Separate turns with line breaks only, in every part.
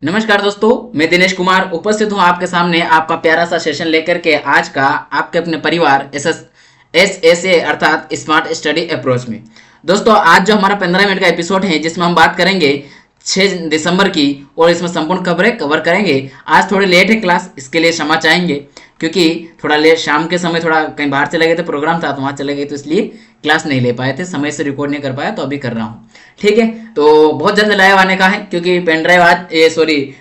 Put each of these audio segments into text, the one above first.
नमस्कार दोस्तों, मैं दिनेश कुमार उपस्थित हूं आपके सामने आपका प्यारा सा सेशन लेकर के आज का आपके अपने परिवार SSA अर्थात स्मार्ट स्टडी अप्रोच में। दोस्तों, आज जो हमारा 15 मिनट का एपिसोड है जिसमें हम बात करेंगे 6 दिसंबर की और इसमें संपूर्ण खबरें कवर करेंगे। आज थोड़ी लेट है क्लास, इसके लिए क्षमा चाहेंगे क्योंकि थोड़ा लेट शाम के समय थोड़ा कहीं बाहर चले गए थे, प्रोग्राम था तो वहाँ चले गए तो इसलिए क्लास नहीं ले पाए थे, समय से रिकॉर्ड नहीं कर पाया, तो अभी कर रहा हूँ। ठीक है, तो बहुत जल्द लाइव आने का है क्योंकि पेन ड्राइव आज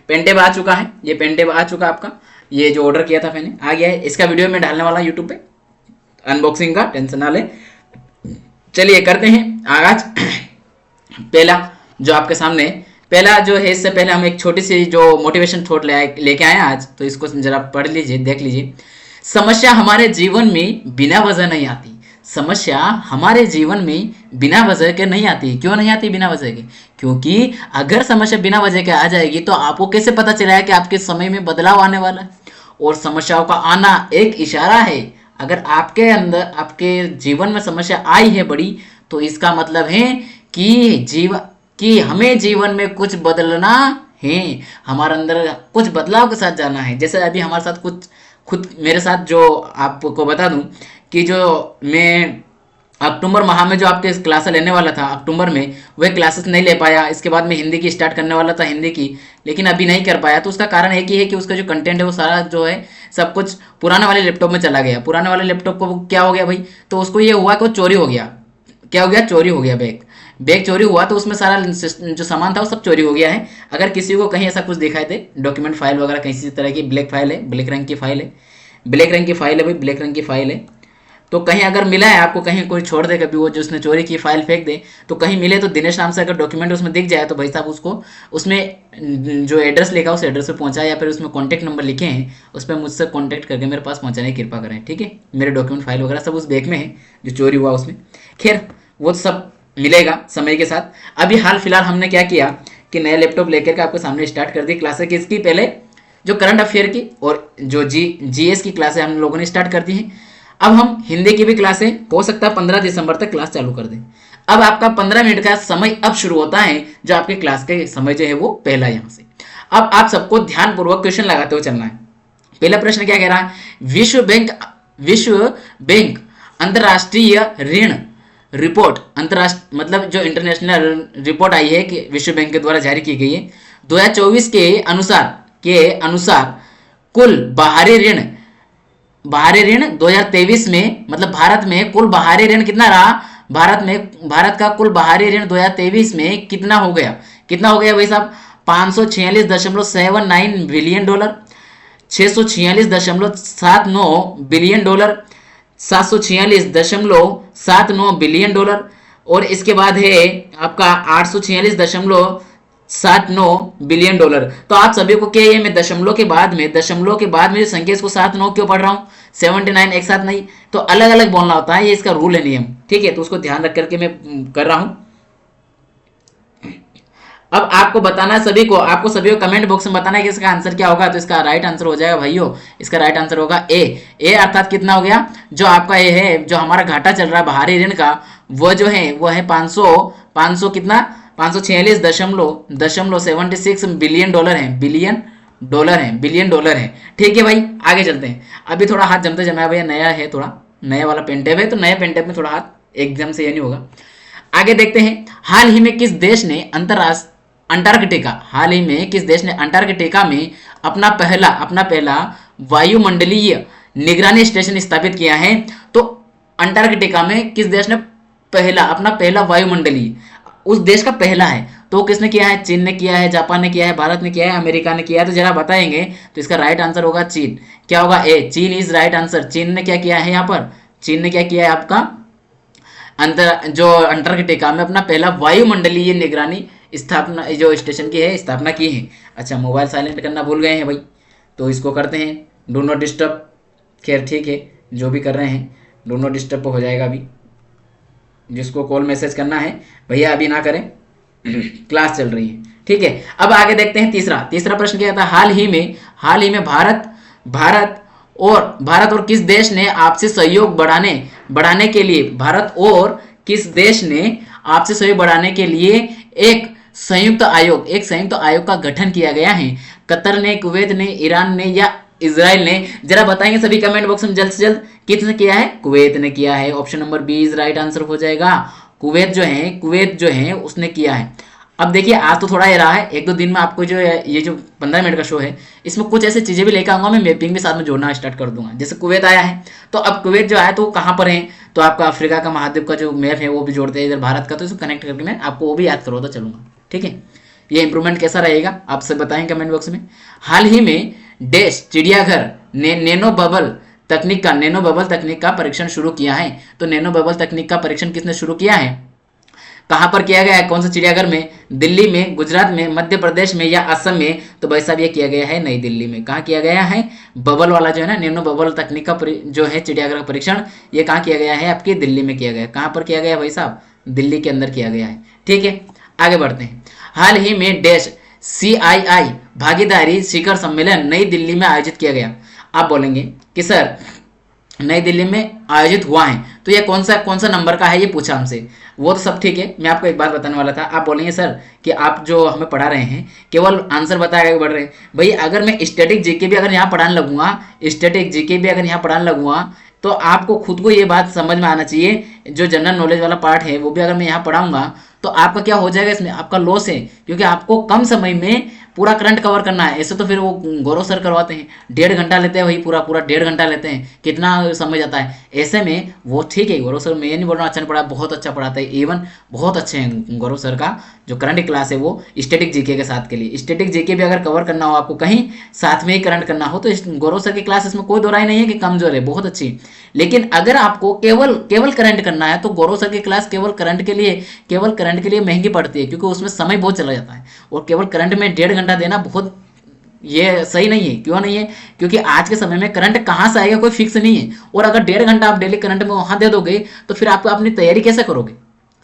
पेनटेब आ चुका है। ये पेनटेब आ चुका आपका, ये जो ऑर्डर किया था मैंने आ गया है। इसका वीडियो मैं डालने वाला यूट्यूब पे अनबॉक्सिंग का, टेंशन ना ले। चलिए करते हैं आगाज। पहला जो आपके सामने पहला जो है, इससे पहले हम एक छोटी सी जो मोटिवेशन थॉट लेके आए आज, तो इसको जरा पढ़ लीजिए, देख लीजिए। समस्या हमारे जीवन में बिना वजह नहीं आती। समस्या हमारे जीवन में बिना वजह के नहीं आती। क्यों नहीं आती बिना वजह के? क्योंकि अगर समस्या बिना वजह के आ जाएगी तो आपको कैसे पता चलेगा कि आपके समय में बदलाव आने वाला है? और समस्याओं का आना एक इशारा है। अगर आपके अंदर आपके जीवन में समस्या आई है बड़ी, तो इसका मतलब है कि हमें जीवन में कुछ बदलना है, हमारे अंदर कुछ बदलाव के साथ जाना है। जैसे अभी हमारे साथ कुछ खुद मेरे साथ जो आपको बता दूं कि जो मैं अक्टूबर माह में जो आपके क्लासेस लेने वाला था, अक्टूबर में वह क्लासेस नहीं ले पाया। इसके बाद मैं हिंदी की स्टार्ट करने वाला था, हिंदी की, लेकिन अभी नहीं कर पाया। तो उसका कारण एक ही है कि उसका जो कंटेंट है वो सारा जो है सब कुछ पुराने वाले लैपटॉप में चला गया। पुराने वाले लैपटॉप को क्या हो गया भाई, तो उसको ये हुआ कि वो चोरी हो गया। क्या हो गया? चोरी हो गया। बैग चोरी हुआ, तो उसमें सारा जो सामान था वो सब चोरी हो गया है। अगर किसी को कहीं ऐसा कुछ दिखाई दे, डॉक्यूमेंट फाइल वगैरह किसी तरह की ब्लैक फाइल है, ब्लैक रंग की फाइल है, ब्लैक रंग की फाइल है भाई, ब्लैक रंग की फाइल है, तो कहीं अगर मिला है आपको, कहीं कोई छोड़ दे कभी, वो जो उसने चोरी की फाइल फेंक दे, तो कहीं मिले तो दिनेश नाम से अगर डॉक्यूमेंट उसमें दिख जाए तो भाई साहब उसको उसमें जो एड्रेस लिखा उस एड्रेस पे पहुंचाए, या फिर उसमें कॉन्टैक्ट नंबर लिखे हैं उस पर मुझसे कॉन्टैक्ट करके मेरे पास पहुंचाने की कृपा करें। ठीक है, मेरे डॉक्यूमेंट फाइल वगैरह सब उस बैग में है जो चोरी हुआ उसमें। खैर वो सब मिलेगा समय के साथ। अभी हाल फिलहाल हमने क्या किया कि नया लैपटॉप लेकर के आपके सामने स्टार्ट कर दी क्लासेस की। इसकी पहले जो करंट अफेयर की और जो जीएस की क्लासें हम लोगों ने स्टार्ट कर दी हैं। अब हम हिंदी की भी क्लासें हो सकता है 15 दिसंबर तक क्लास चालू कर दें। अब आपका 15 मिनट का समय अब शुरू होता है, जो आपके क्लास के समय जो है वो पहला यहाँ से। अब आप सबको ध्यानपूर्वक क्वेश्चन लगाते हुए चलना है। पहला प्रश्न क्या कह रहा है? विश्व बैंक अंतरराष्ट्रीय ऋण रिपोर्ट, अंतरराष्ट्रीय मतलब जो इंटरनेशनल रिपोर्ट आई है कि विश्व बैंक के द्वारा जारी की गई है, 2024 के अनुसार कुल बाहरी ऋण 2023 में, मतलब भारत में कुल बाहरी ऋण कितना रहा? भारत का कुल बाहरी ऋण 2023 में कितना हो गया भाई साहब? 546.79 billion dollar, 646.79 billion dollar, 746.79 billion dollar, और इसके बाद है आपका 846.79 बिलियन डॉलर। तो आप सभी को क्या है, मैं दशमलव के बाद में जो संख्या इसको 7-9 क्यों पढ़ रहा हूँ? 79 एक साथ नहीं, तो अलग अलग बोलना होता है, ये इसका रूल है, नियम। ठीक है, तो उसको ध्यान रख करके मैं कर रहा हूँ। अब आपको बताना है सभी को, कमेंट बॉक्स में बताना है कि इसका आंसर क्या होगा। तो इसका राइट आंसर हो जाएगा भाइयों, इसका राइट आंसर होगा ए अर्थात कितना हो गया? जो आपका ए है, जो हमारा घाटा चल रहा है बाहरी ऋण का, वो जो है वो है 500 कितना 546.76 बिलियन डॉलर है, बिलियन डॉलर है। ठीक है भाई, आगे चलते हैं। अभी थोड़ा हाथ जमते जमाया भैया, नया है, थोड़ा नया वाला पेनटेप है, तो नए पेनटेप में थोड़ा हाथ एकदम से ये नहीं होगा। आगे देखते हैं, हाल ही में किस देश ने अंटार्कटिका में अपना पहला वायुमंडलीय निगरानी स्टेशन स्थापित किया है? तो अंटार्कटिका में किस देश ने अपना पहला वायुमंडलीय, उस देश का पहला है, तो किसने किया है? चीन ने किया है, जापान ने किया है, भारत ने किया है, अमेरिका ने किया है। तो जरा बताएंगे, तो इसका राइट आंसर होगा चीन। क्या होगा? ए, चीन इज राइट आंसर। चीन ने क्या किया है? यहाँ पर चीन ने क्या किया है आपका जो अंटार्कटिका में अपना पहला वायुमंडलीय निगरानी स्थापना जो स्टेशन की है, स्थापना की है। अच्छा, मोबाइल साइलेंट करना भूल गए हैं भाई, तो इसको करते हैं डू नॉट डिस्टर्ब। खैर ठीक है, जो भी कर रहे हैं डू नॉट डिस्टर्ब हो जाएगा। अभी जिसको कॉल मैसेज करना है भैया अभी ना करें, क्लास चल रही है। ठीक है, अब आगे देखते हैं तीसरा प्रश्न क्या था? हाल ही में भारत और किस देश ने आपसी सहयोग बढ़ाने के लिए एक संयुक्त आयोग, एक संयुक्त आयोग का गठन किया गया है? कतर ने, कुवैत ने, ईरान ने या इजराइल ने? जरा बताएंगे सभी कमेंट बॉक्स में जल्द से जल्द। किसने किया है? कुवैत ने किया है। Option number B is right answer हो जाएगा। कुवैत जो है उसने किया है। अब देखिए आज तो थोड़ा ये रहा है, एक दो दिन में आपको जो है ये जो 15 मिनट का शो है इसमें कुछ ऐसी चीजें भी लेकर आऊंगा, मैं मैपिंग भी साथ में जोड़ना स्टार्ट कर दूंगा। जैसे कुवैत आया है, तो अब कुवैत जो आया तो वो कहाँ पर है, तो आपका अफ्रीका का महाद्वीप का जो मैप है वो भी जोड़ते हैं इधर भारत का, तो इसको कनेक्ट करके मैं आपको वो भी याद करवाता चलूंगा। ठीक है, ये इंप्रूवमेंट कैसा रहेगा आप सब बताएं कमेंट बॉक्स में। हाल ही में डैश चिड़ियाघर ने नैनो बबल तकनीक का परीक्षण शुरू किया है। तो नैनो बबल तकनीक का परीक्षण किसने शुरू किया है, कहां पर किया गया है, कौन सा चिड़ियाघर में? दिल्ली में, गुजरात में, मध्य प्रदेश में या असम में? तो भाई साहब ये किया गया है नई दिल्ली में। कहाँ किया गया है? बबल वाला जो है ना, नैनो बबल तकनीक का जो है चिड़ियाघर का परीक्षण, ये कहाँ किया गया है? आपके दिल्ली में किया गया। कहाँ पर किया गया भाई साहब? दिल्ली के अंदर किया गया है। ठीक है, आगे बढ़ते हैं। हाल ही में डैश CII भागीदारी शिखर सम्मेलन नई दिल्ली में आयोजित किया गया। आप बोलेंगे कि सर नई दिल्ली में आयोजित हुआ है, तो ये कौन सा नंबर का है, ये पूछा हमसे। वो तो सब ठीक है, मैं आपको एक बात बताने वाला था। आप बोलेंगे सर कि आप जो हमें पढ़ा रहे हैं केवल आंसर बताए आगे बढ़ रहे हैं। भाई अगर मैं स्टैटिक जीके भी अगर यहाँ पढ़ाने लगूंगा, तो आपको खुद को ये बात समझ में आना चाहिए, जो जनरल नॉलेज वाला पार्ट है वो भी अगर मैं यहाँ पढ़ाऊंगा तो आपका क्या हो जाएगा, इसमें आपका लॉस है, क्योंकि आपको कम समय में पूरा करंट कवर करना है। ऐसे तो फिर वो गौरव सर करवाते हैं 1.5 घंटा लेते हैं, वही पूरा 1.5 घंटा लेते हैं, कितना समय जाता है। ऐसे में वो ठीक है, गौरव सर मैं ये नहीं बोल रहा अच्छा नहीं पढ़ा, बहुत अच्छा पढ़ाता है, इवन बहुत अच्छे हैं गौरव सर का जो करंट क्लास है वो स्टैटिक जीके के साथ के लिए। स्टैटिक जीके भी अगर कवर करना हो आपको कहीं साथ में ही करंट करना हो, तो गौरव सर की क्लास इसमें कोई दो राय नहीं है कि कमजोर है, बहुत अच्छी। लेकिन अगर आपको केवल करंट करना है तो गौरव सर की क्लास केवल करंट के लिए महंगी पड़ती है, क्योंकि उसमें समय बहुत चला जाता है, और केवल करंट में 1.5 घंटा देना बहुत ये सही नहीं है। क्यों नहीं है? क्योंकि आज के समय में करंट कहाँ से आएगा कोई फिक्स नहीं है, और अगर 1.5 घंटा आप डेली करंट में वहां दे दोगे तो फिर आप अपनी तैयारी कैसे करोगे,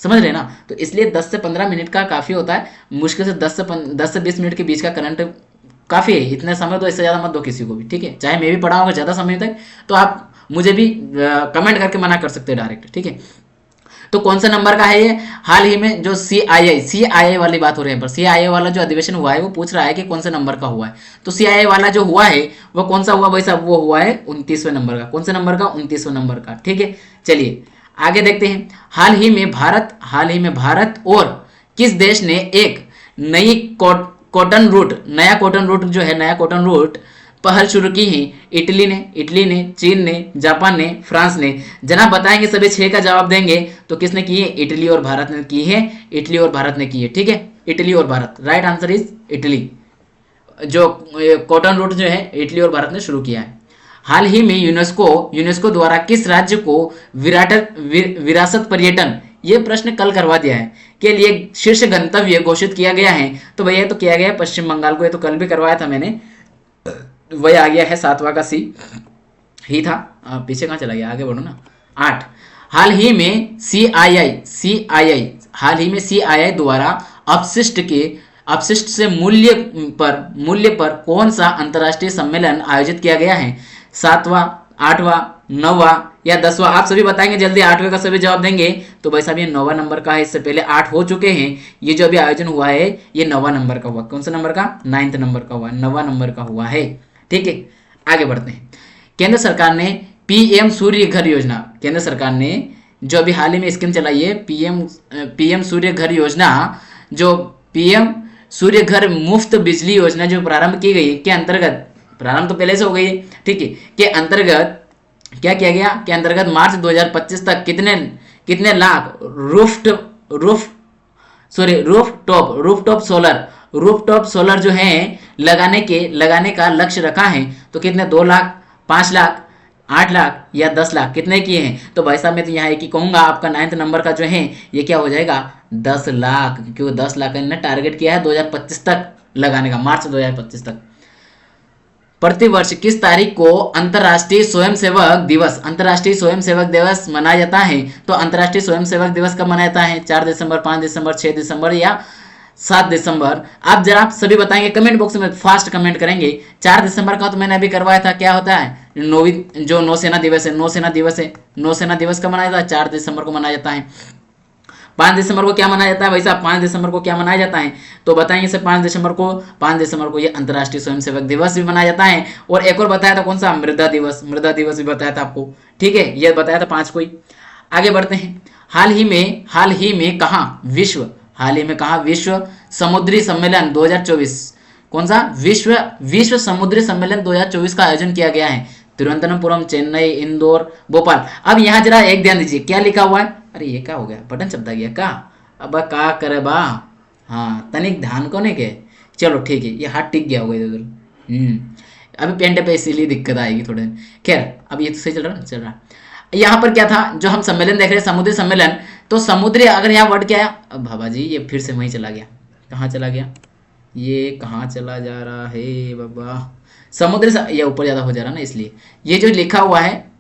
समझ रहे ना। तो इसलिए 10 से 15 मिनट का काफी होता है, मुश्किल से 10 से 20 मिनट के बीच का करंट काफी है। इतने समय तो इससे ज्यादा मत दो किसी को भी, ठीक है। चाहे मैं भी पढ़ाऊंगा ज्यादा समय तक तो आप मुझे भी कमेंट करके मना कर सकते हैं डायरेक्ट, ठीक है। तो कौन सा नंबर का है ये? हाल ही में जो CII वाली बात हो रही है, पर CII वाला जो अधिवेशन हुआ है वो पूछ रहा है कि कौन सा नंबर का हुआ है। तो CII वाला जो हुआ है वो कौन सा हुआ भाई साहब? वो हुआ है 29वें नंबर का। कौन सा नंबर का? 29वें नंबर का, ठीक है। चलिए आगे देखते हैं। हाल ही में भारत और किस देश ने एक नया कॉटन रूट पहल शुरू की है? इटली ने, चीन ने, जापान ने, फ्रांस ने? जनाब बताएंगे सभी 6 का जवाब देंगे तो किसने की है? इटली और भारत ने की है। ठीक है, इटली और Bharat. Right answer is Italy. जो कॉटन रूट जो है इटली और भारत ने शुरू किया है। हाल ही में यूनेस्को द्वारा किस राज्य को विरासत पर्यटन, ये प्रश्न कल करवा दिया है, के लिए शीर्ष गंतव्य घोषित किया गया है? तो भैया तो किया गया है पश्चिम बंगाल को, ये तो कल भी करवाया था मैंने, वही आ गया है 7वां का C ही था। पीछे कहाँ चला गया, आगे बढ़ो ना। 8। हाल ही में CII द्वारा अपशिष्ट से मूल्य पर कौन सा अंतर्राष्ट्रीय सम्मेलन आयोजित किया गया है? 7वां, 8वां, 9वां या 10वां? आप सभी बताएंगे जल्दी, 8वें का सभी जवाब देंगे तो भाई साहब ये 9वां नंबर का है। इससे पहले 8 हो चुके हैं, ये जो अभी आयोजन हुआ है ये 9वां नंबर का हुआ। कौन सा नंबर का? 9th नंबर का हुआ, 9वां नंबर का हुआ है, ठीक है। आगे बढ़ते हैं। केंद्र सरकार ने PM सूर्य घर योजना, केंद्र सरकार ने जो अभी हाल ही में स्कीम चलाई है PM सूर्य घर योजना, जो PM सूर्य घर मुफ्त बिजली योजना जो प्रारंभ की गई के अंतर्गत, प्रारंभ तो पहले से हो गई है, ठीक है, के अंतर्गत क्या किया गया? के अंतर्गत मार्च 2025 तक कितने लाख रूफटॉप सोलर जो है लगाने का लक्ष्य रखा है? तो कितने? 2 लाख, 5 लाख, 8 लाख या 10 लाख? कितने किए हैं? तो भाई साहब मैं तो यहाँ एक ही कहूंगा, आपका 9th नंबर का जो है ये क्या हो जाएगा? 10 लाख, क्योंकि 10 लाख ने टारगेट किया है 2025 तक लगाने का, मार्च 2025 तक। प्रतिवर्ष किस तारीख को अंतर्राष्ट्रीय स्वयंसेवक दिवस मनाया जाता है? तो अंतर्राष्ट्रीय स्वयंसेवक दिवस कब मनाया जाता है? 4 दिसंबर, 5 दिसंबर, 6 दिसंबर या 7 दिसंबर? आप जरा सभी बताएंगे कमेंट बॉक्स में, फास्ट कमेंट करेंगे। 4 दिसंबर का तो मैंने अभी करवाया था, क्या होता है? नौसेना दिवस कब मनाया जाता है? 4 दिसंबर को मनाया जाता है। 5 दिसंबर को क्या मनाया जाता है भाई साहब? 5 दिसंबर को क्या मनाया जाता है तो बताएंगे सर। 5 दिसंबर को ये अंतर्राष्ट्रीय स्वयंसेवक दिवस भी मनाया जाता है। और एक और बताया था कौन सा? मृदा दिवस। मृदा दिवस भी बताया था आपको, ठीक है, ये बताया था 5 को ही। आगे बढ़ते हैं। हाल ही में कहाँ विश्व समुद्री सम्मेलन 2024, कौन सा? विश्व समुद्री सम्मेलन 2024 का आयोजन किया गया है। तिरुवनंतपुरम, चेन्नई, इंदौर, भोपाल। अब यहाँ जरा एक ध्यान दीजिए, क्या लिखा हुआ है? अरे ये क्या हो गया, बटन चपता गया का? अब का करे बा, हाँ तनिक ध्यान को नहीं के। चलो ठीक है, ये हाथ टिक गया होगा इधर उधर। अभी पेंट पे इसीलिए दिक्कत आएगी थोड़े। खैर अब ये तो सही चल रहा। यहाँ पर क्या था जो हम सम्मेलन देख रहे हैं, समुद्री सम्मेलन, तो समुद्री अगर यहाँ वर्ड क्या है? अब बाबा जी ये फिर से वहीं चला गया। कहाँ चला गया? ये कहाँ चला जा रहा है बाबा? समुद्री ये ऊपर ज्यादा हो जा रहा ना, इसलिए ये जो लिखा हुआ है,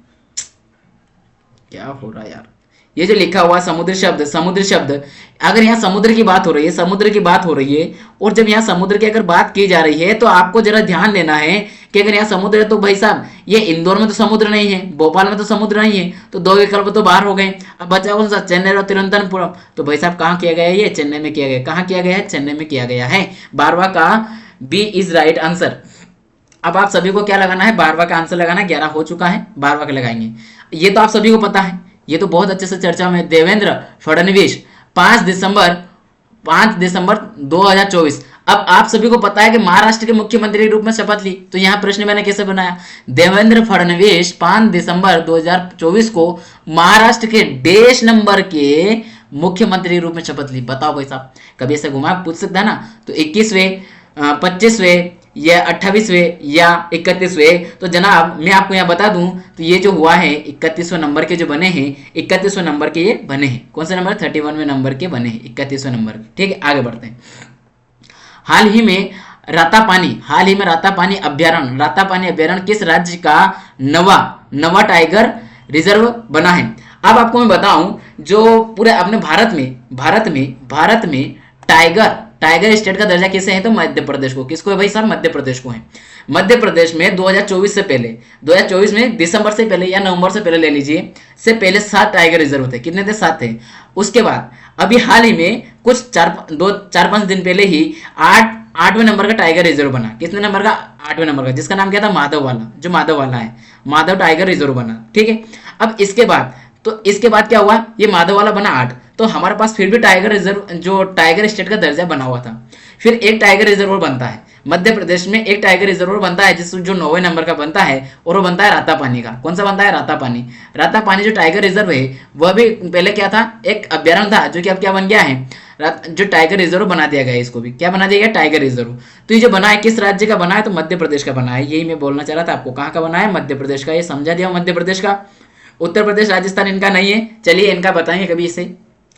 क्या हो रहा है यार? ये जो लिखा हुआ समुद्र शब्द, अगर यहाँ समुद्र की बात हो रही है, और जब यहाँ समुद्र की अगर बात की जा रही है तो आपको जरा ध्यान देना है कि अगर यहाँ समुद्र है तो भाई साहब ये इंदौर में तो समुद्र नहीं है, भोपाल में तो समुद्र नहीं है, तो 2 विकल्प तो बाहर हो गए। अब बचा कौन सा? चेन्नई और तिरुवनंतपुरम। तो भाई साहब कहाँ किया गया है? ये चेन्नई में किया गया। कहाँ किया गया है? चेन्नई में किया गया है। 12वां का बी इज राइट आंसर। अब आप सभी को क्या लगाना है? 12वां का आंसर लगाना है। 11 हो चुका है, 12वां का लगाएंगे। ये तो आप सभी को पता है, ये तो बहुत अच्छे से चर्चा में। देवेंद्र फडणवीस 5 दिसंबर 2024। अब आप सभी को पता है कि महाराष्ट्र के मुख्यमंत्री के रूप में शपथ ली। तो यहाँ प्रश्न मैंने कैसे बनाया? देवेंद्र फडणवीस 5 दिसंबर 2024 को महाराष्ट्र के देश नंबर के मुख्यमंत्री के रूप में शपथ ली। बताओ भाई साहब, कभी ऐसे घुमा पूछ सकता है ना। तो 21वें, 25वें या 28वें या 31वें। तो जनाब मैं आपको यहाँ बता दूं तो ये जो हुआ है 31वें नंबर के जो बने हैं, 31वें नंबर के ये बने हैं। कौन से नंबर? 31वें नंबर के बने हैं, 31वें नंबर के। ठीक है, आगे बढ़ते हैं। हाल ही में रातापानी अभ्यारण्य किस राज्य का नवा टाइगर रिजर्व बना है? अब आपको मैं बताऊं, जो पूरे अपने भारत में टाइगर स्टेट का दर्जा किसे है? तो मध्य प्रदेश को। किसको है भाई साहब? मध्य प्रदेश को है। मध्य प्रदेश में 2024 से पहले, 2024 में दिसंबर से पहले या नवंबर से पहले ले लीजिए, से पहले 7 टाइगर रिजर्व थे। कितने थे? 7 थे। उसके बाद अभी हाल ही में कुछ 4-5 दिन पहले ही 8वें नंबर का टाइगर रिजर्व बना। कितने नंबर का? 8वें नंबर का, जिसका नाम क्या था? माधव वाला है। माधव टाइगर रिजर्व बना। ठीक है, अब इसके बाद क्या हुआ? ये माधव वाला बना 8, तो हमारे पास फिर भी टाइगर रिजर्व, जो टाइगर स्टेट का दर्जा बना हुआ था। फिर एक टाइगर रिजर्व बनता है मध्य प्रदेश में, एक टाइगर रिजर्व बनता है जो 9वें नंबर का बनता है, और वो बनता है रातापानी का। कौन सा बनता है? रातापानी जो टाइगर रिजर्व है वह भी पहले क्या था? एक अभ्यारण्य था, जो कि अब क्या बन गया है? जो टाइगर रिजर्व बना दिया गया है। इसको भी क्या बना दिया गया? Tiger reserve. तो ये जो बना है किस राज्य का बना है? तो मध्य प्रदेश का बना है। यही मैं बोलना चाह रहा था आपको, कहाँ का बना है? मध्य प्रदेश का। ये समझा दिया मध्य प्रदेश का। उत्तर प्रदेश, राजस्थान इनका नहीं है। चलिए इनका बताएंगे, कभी इसे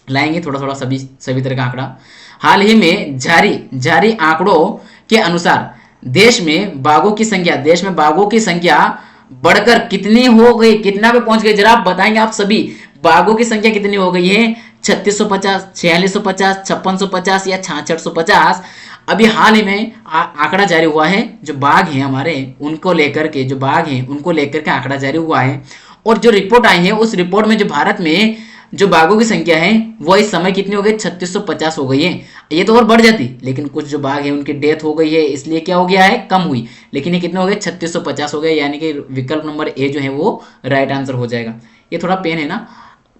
लाएंगे थोड़ा सभी तरह का आंकड़ा। हाल ही में जारी आंकड़ों के अनुसार देश में बाघों की संख्या बढ़कर कितनी हो गई? कितना पे पहुंच गई? जरा आप बताएंगे आप सभी, बाघों की संख्या कितनी हो गई है? 3650, 4650, 5650 या 6650? अभी हाल ही में आंकड़ा जारी हुआ है। जो बाघ हैं हमारे, उनको लेकर के आंकड़ा जारी हुआ है। और जो रिपोर्ट आई है, उस रिपोर्ट में जो भारत में जो बाघों की संख्या है वो इस समय कितनी हो गई? 3650 हो गई है। ये तो और बढ़ जाती, लेकिन कुछ जो बाघ है उनकी डेथ हो गई है, इसलिए क्या हो गया है? कम हुई। लेकिन ये कितने हो गए? 3650 हो गए। यानी कि विकल्प नंबर ए जो है वो राइट आंसर हो जाएगा। ये थोड़ा पेन है ना,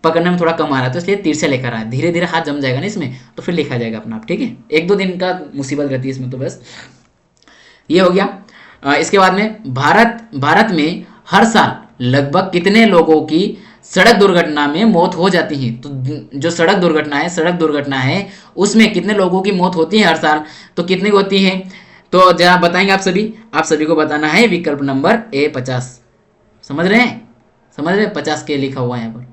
पकड़ने में थोड़ा कम आ रहा है, तो इसलिए तीर से लेकर आया। धीरे धीरे हाथ जम जाएगा ना इसमें, तो फिर लिखा जाएगा अपना आप। ठीक है, 1-2 दिन का मुसीबत रहती है इसमें, तो बस ये हो गया। इसके बाद में भारत में हर साल लगभग कितने लोगों की सड़क दुर्घटना में मौत हो जाती है? तो जो सड़क दुर्घटना है उसमें कितने लोगों की मौत होती है हर साल? तो कितनी होती है? तो जरा बताएंगे आप सभी को बताना है विकल्प नंबर ए 50। समझ रहे हैं? 50 के लिखा हुआ है यहाँ पर।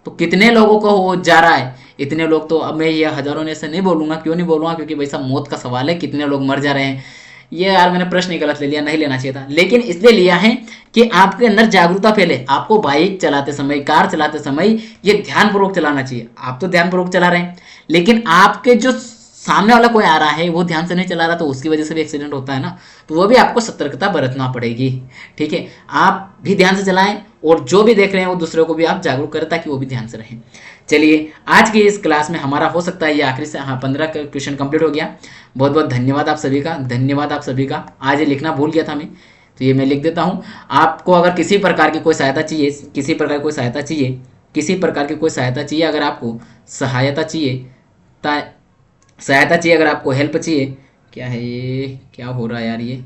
तो कितने लोगों को हो जा रहा है? इतने लोग। तो अब मैं ये हजारों ने से नहीं बोलूंगा। क्यों नहीं बोलूंगा? क्योंकि भाई साहब मौत का सवाल है, कितने लोग मर जा रहे हैं। ये यार मैंने प्रश्न ही गलत ले लिया, नहीं लेना चाहिए था, लेकिन इसलिए लिया है कि आपके अंदर जागरूकता फैले। आपको बाइक चलाते समय, कार चलाते समय ये ध्यानपूर्वक चलाना चाहिए। आप तो ध्यानपूर्वक चला रहे हैं, लेकिन आपके जो सामने वाला कोई आ रहा है वो ध्यान से नहीं चला रहा, तो उसकी वजह से भी एक्सीडेंट होता है ना। तो वो भी आपको सतर्कता बरतना पड़ेगी। ठीक है, आप भी ध्यान से चलाएं, और जो भी देख रहे हैं वो दूसरों को भी आप जागरूक करें, ताकि वो भी ध्यान से रहें। चलिए आज की इस क्लास में हमारा हो सकता है ये आखिरी से, हाँ 15 क्वेश्चन कंप्लीट हो गया। बहुत बहुत धन्यवाद आप सभी का, धन्यवाद आप सभी का। आज ये लिखना भूल गया था मैं, तो ये मैं लिख देता हूँ। आपको अगर किसी प्रकार की कोई सहायता चाहिए, किसी प्रकार की कोई सहायता चाहिए, किसी प्रकार की कोई सहायता चाहिए, अगर आपको सहायता चाहिए, सहायता चाहिए, अगर आपको हेल्प चाहिए, क्या है ये, क्या हो रहा है यार ये,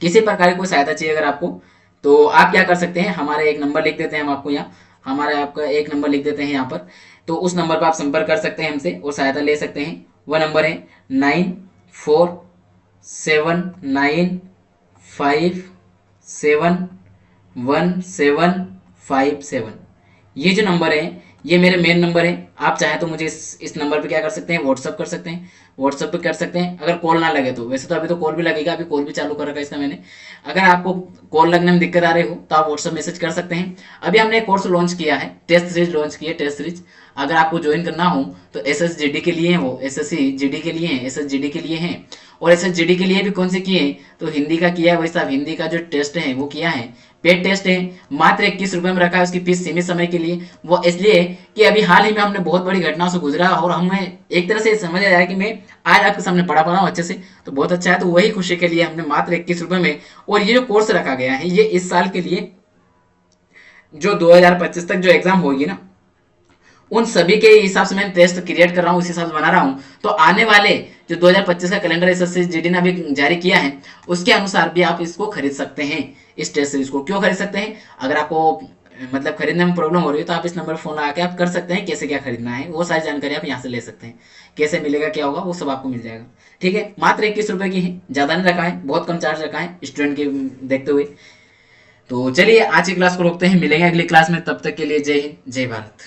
किसी प्रकार की कोई सहायता चाहिए अगर आपको, तो आप क्या कर सकते हैं, हमारा एक नंबर लिख देते हैं हम आपको यहाँ, हमारा आपका एक नंबर लिख देते हैं यहाँ पर। तो उस नंबर पर आप संपर्क कर सकते हैं हमसे और सहायता ले सकते हैं। वह नंबर है 9479571757। ये जो नंबर है ये मेरे मेन नंबर है। आप चाहे तो मुझे इस नंबर पे क्या कर सकते हैं, व्हाट्सअप कर सकते हैं, व्हाट्सअप पे कर सकते हैं। अगर कॉल ना लगे तो, वैसे तो अभी तो कॉल भी लगेगा, अभी कॉल भी चालू कर रखा है इसका मैंने। अगर आपको कॉल लगने में दिक्कत आ रही हो तो आप व्हाट्सअप मैसेज कर सकते हैं। अभी हमने एक कोर्स लॉन्च किया है, टेस्ट सीरीज लॉन्च की है, टेस्ट सीरीज। अगर आपको ज्वाइन करना हो तो SSGD के लिए है, वो SSC GD के लिए है, SSGD के लिए है। और SSGD के लिए भी कौन से किए हैं, तो हिंदी का किया है वैसा, हिंदी का जो टेस्ट है वो किया है, पेड टेस्ट है। मात्र 21 रुपए में रखा है, उसकी फीस सीमित समय के लिए। वो इसलिए कि अभी हाल ही में हमने बहुत बड़ी घटनाओं से गुजरा और हमें एक तरह से समझ आया कि मैं आज आपके सामने पढ़ा रहा हूँ अच्छे से, तो बहुत अच्छा है। तो वही खुशी के लिए हमने मात्र 21 रुपए में, और ये जो कोर्स रखा गया है ये इस साल के लिए, जो 2025 तक जो एग्जाम होगी ना, उन सभी के हिसाब से मैं टेस्ट क्रिएट कर रहा हूँ, उस हिसाब से बना रहा हूँ। तो आने वाले जो 2025 का कैलेंडर SSGD ने अभी जारी किया है, उसके अनुसार भी आप इसको खरीद सकते हैं। इस टेस्ट सीरीज को क्यों खरीद सकते हैं, अगर आपको मतलब खरीदने में प्रॉब्लम हो रही है तो आप इस नंबर पर फोन लगा के आप कर सकते हैं, कैसे क्या खरीदना है वो सारी जानकारी आप यहाँ से ले सकते हैं। कैसे मिलेगा, क्या होगा, वो सब आपको मिल जाएगा। ठीक है, मात्र 21 रुपए की है, ज्यादा नहीं रखा है, बहुत कम चार्ज रखा है स्टूडेंट के देखते हुए। तो चलिए आज की क्लास को रोकते हैं, मिलेंगे अगली क्लास में, तब तक के लिए जय हिंद, जय भारत।